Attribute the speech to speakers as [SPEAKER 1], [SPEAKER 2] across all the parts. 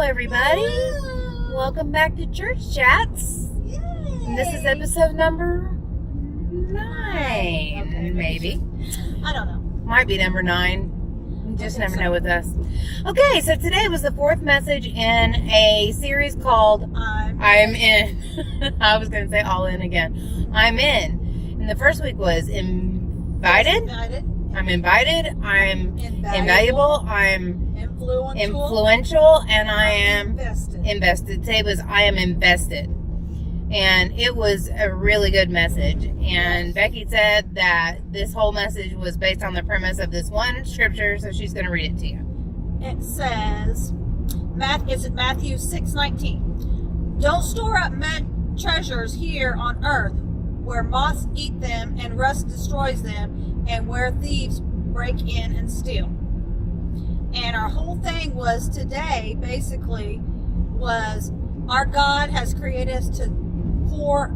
[SPEAKER 1] everybody. Welcome back to Church Chats.
[SPEAKER 2] Yay.
[SPEAKER 1] And this is episode number 9,
[SPEAKER 2] Okay,
[SPEAKER 1] maybe.
[SPEAKER 2] I don't know.
[SPEAKER 1] Might be number 9. You just never
[SPEAKER 2] so.
[SPEAKER 1] know with us. Okay, so today was the 4th message in a series called I'm In. I was going to say all in again. I'm in. And the first week was invited. I'm invited. I'm invaluable. I'm influential, and I am invested. Today was I am invested, and it was a really good message. And Becky said that this whole message was based on the premise of this one scripture, so she's going to read it to you.
[SPEAKER 2] It says, it's in Matthew 6:19. Don't store up treasures here on earth, where moths eat them and rust destroys them, and where thieves break in and steal. And our whole thing was today, basically, was our God has created us for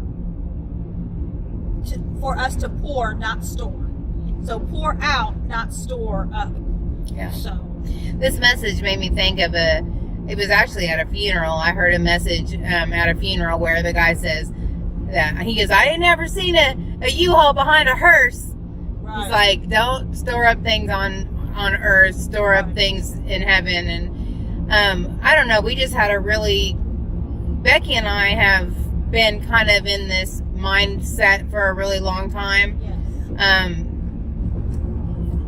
[SPEAKER 2] us to pour, not store. So pour out, not store up.
[SPEAKER 1] Yeah.
[SPEAKER 2] So
[SPEAKER 1] this message made me think of it was actually at a funeral. I heard a message at a funeral where the guy says that, he goes, I ain't never seen a U-Haul behind a hearse.
[SPEAKER 2] right.
[SPEAKER 1] He's like, don't store up things on earth, store up things in heaven. And I don't know, we just had Becky and I have been kind of in this mindset for a really long time.
[SPEAKER 2] Yes.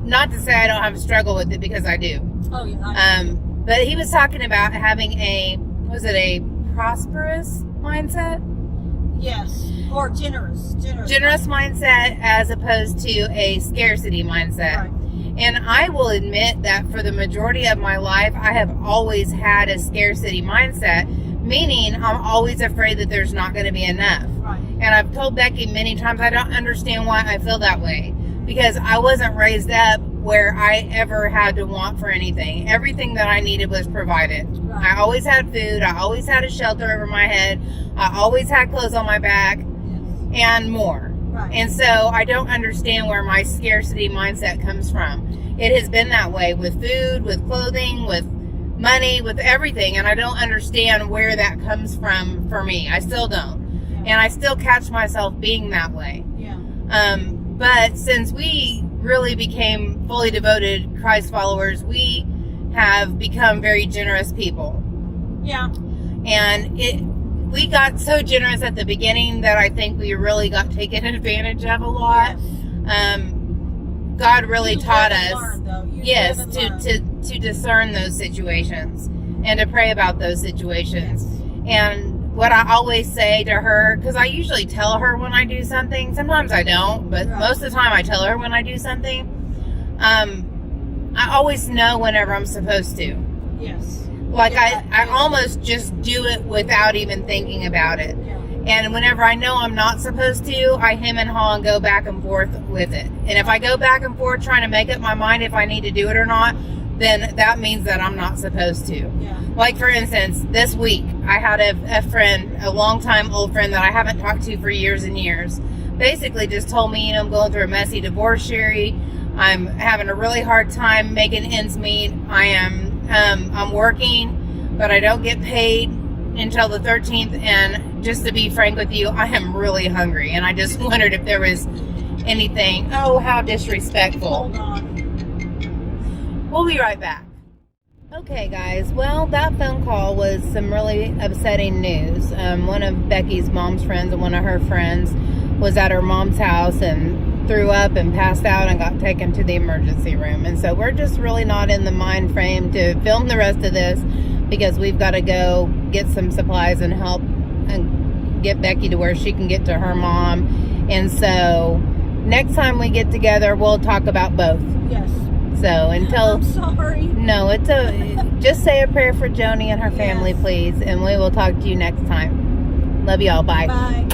[SPEAKER 1] Not to say I don't have a struggle with it, because I do.
[SPEAKER 2] Oh yeah.
[SPEAKER 1] But he was talking about having a prosperous mindset?
[SPEAKER 2] Yes. Or generous
[SPEAKER 1] Mindset as opposed to a scarcity mindset.
[SPEAKER 2] Right.
[SPEAKER 1] And I will admit that for the majority of my life, I have always had a scarcity mindset, meaning I'm always afraid that there's not going to be enough.
[SPEAKER 2] Right.
[SPEAKER 1] And I've told Becky many times I don't understand why I feel that way, because I wasn't raised up where I ever had to want for anything. Everything that I needed was provided.
[SPEAKER 2] Right.
[SPEAKER 1] I always had food. I always had a shelter over my head. I always had clothes on my back, and more.
[SPEAKER 2] Right.
[SPEAKER 1] And so I don't understand where my scarcity mindset comes from. It has been that way with food, with clothing, with money, with everything. And I don't understand where that comes from for me. I still don't.
[SPEAKER 2] Yeah.
[SPEAKER 1] And I still catch myself being that way.
[SPEAKER 2] Yeah.
[SPEAKER 1] But since we really became fully devoted Christ followers, we have become very generous people.
[SPEAKER 2] Yeah.
[SPEAKER 1] And we got so generous at the beginning that I think we really got taken advantage of a lot.
[SPEAKER 2] Yes.
[SPEAKER 1] God really taught us,
[SPEAKER 2] yes,
[SPEAKER 1] to discern those situations and to pray about those situations. And what I always say to her, because I usually tell her when I do something, sometimes I don't, but most of the time I tell her when I do something. I always know whenever I'm supposed to.
[SPEAKER 2] Yes.
[SPEAKER 1] Like I almost just do it without even thinking about it.
[SPEAKER 2] Yeah.
[SPEAKER 1] And whenever I know I'm not supposed to, I hem and haw and go back and forth with it. And if I go back and forth trying to make up my mind if I need to do it or not, then that means that I'm not supposed to.
[SPEAKER 2] Yeah.
[SPEAKER 1] Like, for instance, this week, I had a friend, a longtime old friend that I haven't talked to for years and years, basically just told me, I'm going through a messy divorce, Sherry. I'm having a really hard time making ends meet. I'm working, but I don't get paid until the 13th. And just to be frank with you, I am really hungry. And I just wondered if there was anything. Oh, how disrespectful.
[SPEAKER 2] Hold on.
[SPEAKER 1] We'll be right back. Okay, guys. Well, that phone call was some really upsetting news. One of Becky's mom's friends and one of her friends was at her mom's house and threw up and passed out and got taken to the emergency room. And so we're just really not in the mind frame to film the rest of this, because we've got to go get some supplies and help and get Becky to where she can get to her mom. And so next time we get together, we'll talk about both.
[SPEAKER 2] Yes.
[SPEAKER 1] So until...
[SPEAKER 2] I'm sorry.
[SPEAKER 1] No, just say a prayer for Joanie and her family, please. And we will talk to you next time. Love you all. Bye.
[SPEAKER 2] Bye.